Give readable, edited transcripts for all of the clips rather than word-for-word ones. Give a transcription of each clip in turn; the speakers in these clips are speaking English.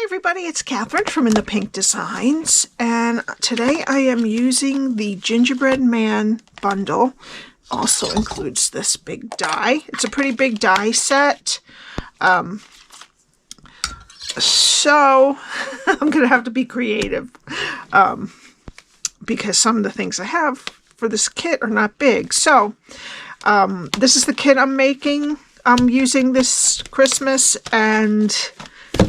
everybody, it's Catherine from In the Pink Designs, and today I am using the Gingerbread Man bundle. Also includes this big die. It's a pretty big die set. So I'm going to have to be creative because some of the things I have for this kit are not big. So this is the kit I'm making. I'm using this Christmas, and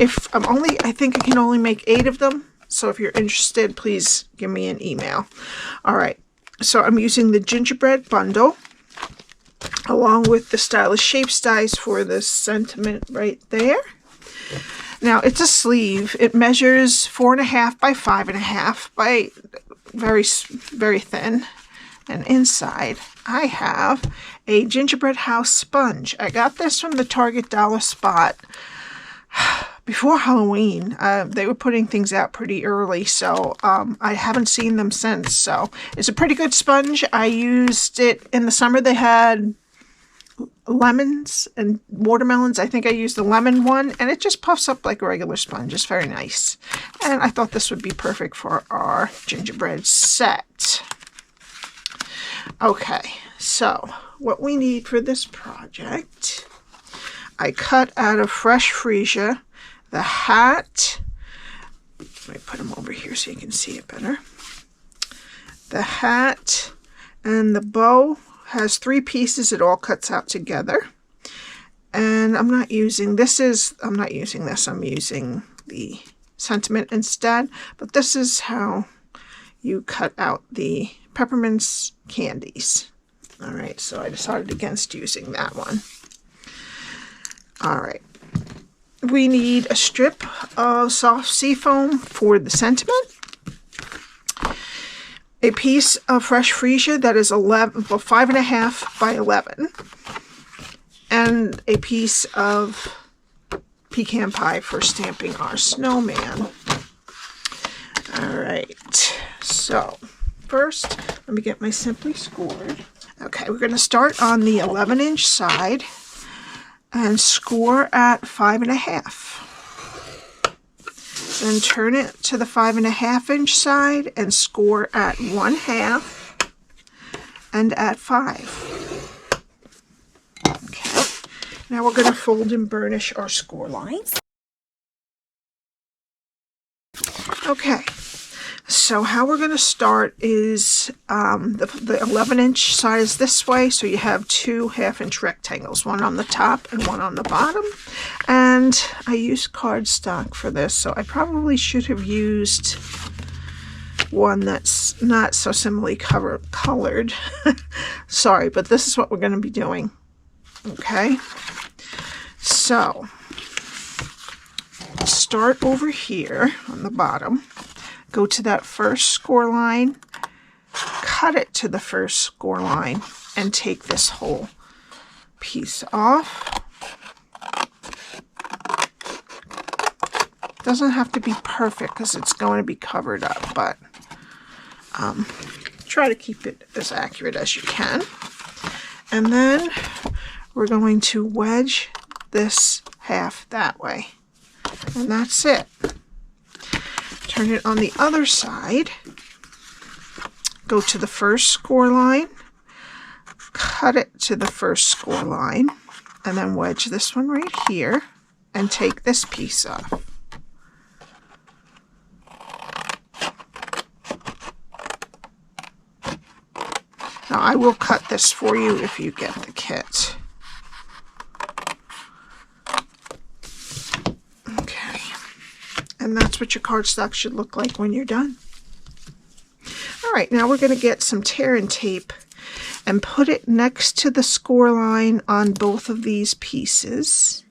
if I think I can only make 8 of them. So if you're interested, please give me an email. All right. So I'm using the gingerbread bundle along with the Stylish Shapes dies for the sentiment right there. Now it's a sleeve. It measures 4.5 by 5.5 by very thin. And inside I have a Gingerbread House Sponge. I got this from the Target dollar spot before Halloween. They were putting things out pretty early, so I haven't seen them since. So it's a pretty good sponge. I used it in the summer. They had lemons and watermelons. I think I used the lemon one, and it just puffs up like a regular sponge. It's very nice. And I thought this would be perfect for our gingerbread set. Okay, so what we need for this project, I cut out of fresh Freesia the hat. Let me put them over here so you can see it better. The hat and the bow has 3 pieces. It all cuts out together. And I'm not using this. I'm using the sentiment instead. But this is how you cut out the peppermints candies. All right, so I decided against using that one. All right. We need a strip of soft seafoam for the sentiment, a piece of fresh Freesia that is 5.5 by 11, and a piece of pecan pie for stamping our snowman. All right, so first let me get my Simply Scored. Okay, we're going to start on the 11-inch side and score at 5.5. Then turn it to the 5.5-inch side and score at 1/2 and at 5. Okay, now we're going to fold and burnish our score lines. Okay, so how we're going to start is the 11-inch side is this way, so you have 2 1/2-inch rectangles, one on the top and one on the bottom. And I used cardstock for this, so I probably should have used one that's not so similarly colored. Sorry, but this is what we're going to be doing. Okay, so start over here on the bottom. Go to that first score line, cut it to the first score line, and take this whole piece off. Doesn't have to be perfect because it's going to be covered up, but try to keep it as accurate as you can. And then we're going to wedge this half that way. And that's it. Turn it on the other side, go to the first score line, cut it to the first score line, and then wedge this one right here and take this piece off. Now I will cut this for you if you get the kit. And that's what your cardstock should look like when you're done. All right, now we're going to get some tear and tape and put it next to the score line on both of these pieces.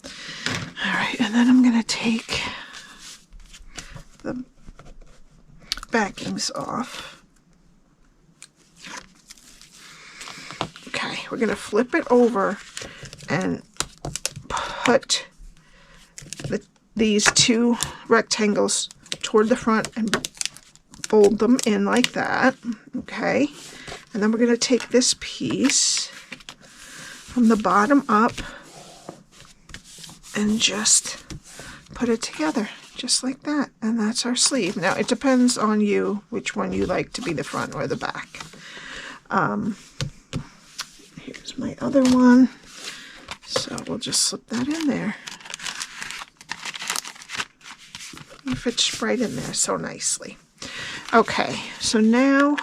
All right, and then I'm going to take the backings off. Okay, we're going to flip it over and put these 2 rectangles toward the front and fold them in like that. Okay, and then we're going to take this piece, from the bottom up and just put it together just like that. And that's our sleeve. Now it depends on you which one you like to be the front or the back. Here's my other one. So we'll just slip that in there. It fits right in there so nicely. Okay, so now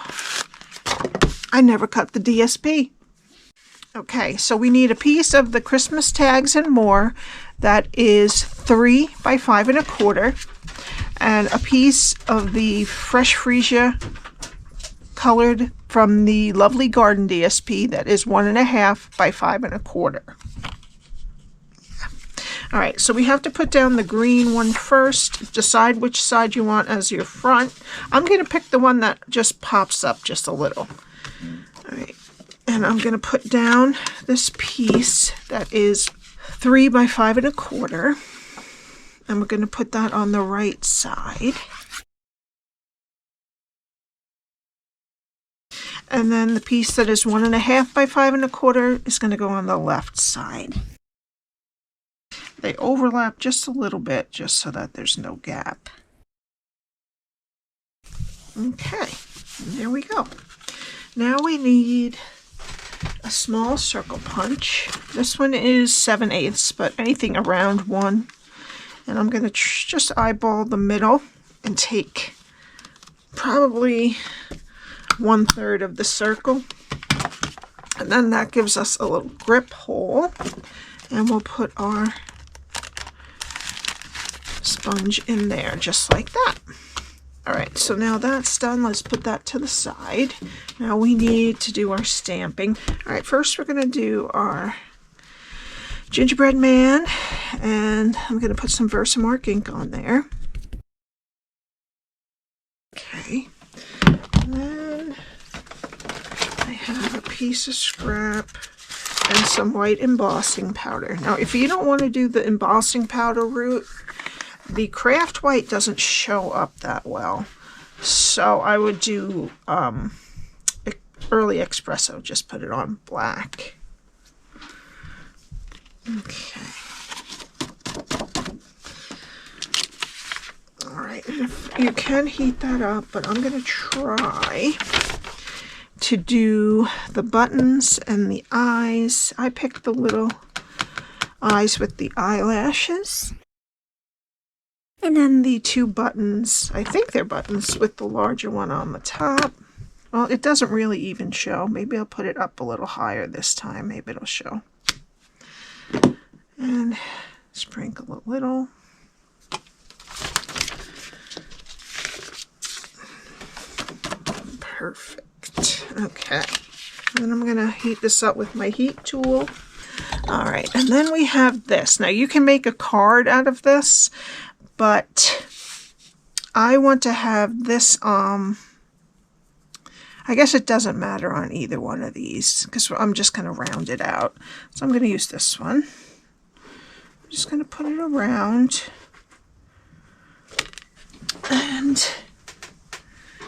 I never cut the DSP. Okay, so we need a piece of the Christmas tags and more that is 3 by 5 1/4, and a piece of the fresh Freesia colored from the Lovely Garden DSP that is 1 1/2 by 5 1/4. All right, so we have to put down the green one first. Decide which side you want as your front. I'm going to pick the one that just pops up just a little. All right, and I'm going to put down this piece that is 3 by 5 1/4, and we're going to put that on the right side. And then the piece that is 1 1/2 by 5 1/4 is going to go on the left side. They overlap just a little bit, just so that there's no gap. Okay, there we go. Now we need a small circle punch. This one is 7/8, but anything around 1. And I'm going to just eyeball the middle and take probably 1/3 of the circle. And then that gives us a little grip hole. And we'll put our sponge in there just like that. All right, so now that's done. Let's put that to the side. Now we need to do our stamping. All right, first we're going to do our Gingerbread Man, and I'm going to put some Versamark ink on there. Okay, and then I have a piece of scrap and some white embossing powder. Now, if you don't want to do the embossing powder route, the craft white doesn't show up that well, so I would do early espresso. Just put it on black. Okay. All right, you can heat that up, but I'm going to try to do the buttons and the eyes. I picked the little eyes with the eyelashes. And then the 2 buttons, I think they're buttons, with the larger one on the top. Well, it doesn't really even show. Maybe I'll put it up a little higher this time. Maybe it'll show. And sprinkle a little. Perfect. Okay. And then I'm going to heat this up with my heat tool. All right. And then we have this. Now, you can make a card out of this, but I want to have this, I guess it doesn't matter on either one of these because I'm just going to round it out. So I'm going to use this one. I'm just going to put it around and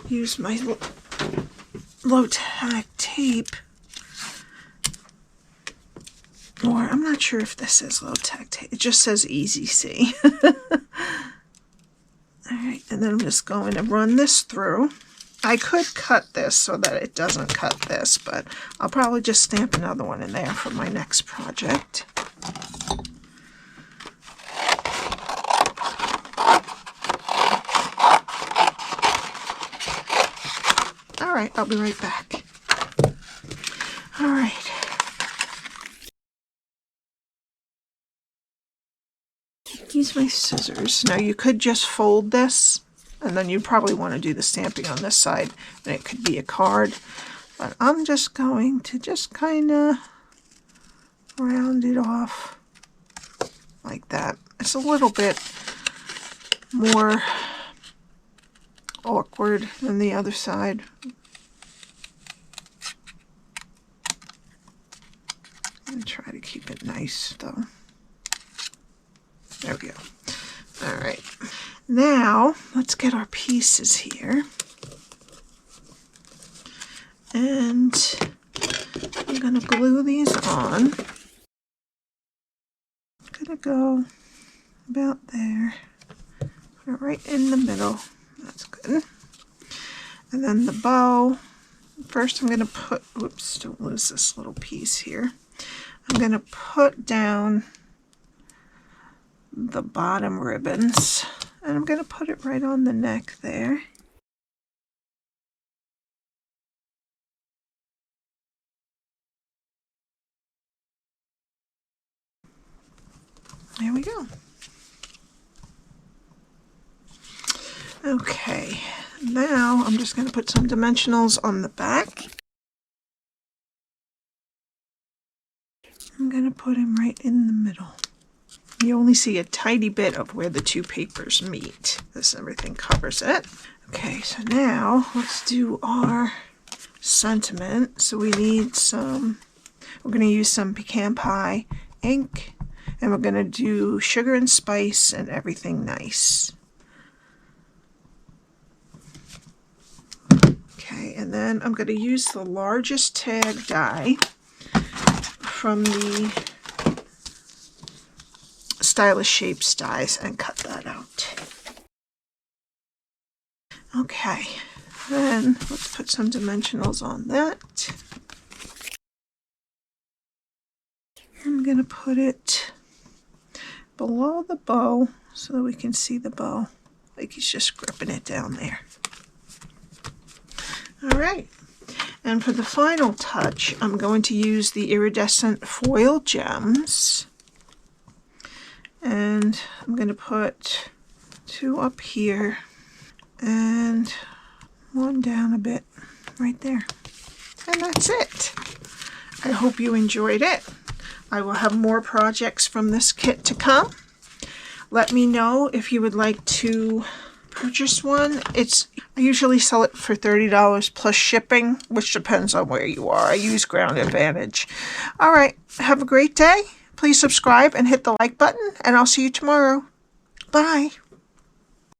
use my low-tack tape. Or I'm not sure if this is low-tack tape. It just says Easy C. Alright, and then I'm just going to run this through. I could cut this so that it doesn't cut this, but I'll probably just stamp another one in there for my next project. Alright, I'll be right back. Alright. Use my scissors. Now you could just fold this, and then you probably want to do the stamping on this side, and it could be a card. But I'm just going to just kind of round it off like that. It's a little bit more awkward than the other side. I'm going to try to keep it nice though. There we go. All right. Now, let's get our pieces here. And I'm going to glue these on. I'm going to go about there. Put it right in the middle. That's good. And then the bow. First I'm going to put, whoops, don't lose this little piece here. I'm going to put down the bottom ribbons. And I'm going to put it right on the neck there. There we go. Okay, now I'm just going to put some dimensionals on the back. I'm going to put him right in the middle. You only see a tiny bit of where the two papers meet. This everything covers it. Okay, so now let's do our sentiment. So we need some, we're going to use some Pecan Pie ink. And we're going to do sugar and spice and everything nice. Okay, and then I'm going to use the largest tag die from the Stylish Shapes dies and cut that out. Okay, then let's put some dimensionals on that. I'm going to put it below the bow so that we can see the bow, like he's just gripping it down there. Alright, and for the final touch, I'm going to use the Iridescent foil gems, and I'm going to put two up here and one down a bit right there. And that's it. I hope you enjoyed it. I will have more projects from this kit to come. Let me know if you would like to purchase one. I usually sell it for $30 plus shipping, which depends on where you are. I use Ground Advantage. All right, have a great day. Please subscribe and hit the like button, and I'll see you tomorrow. Bye.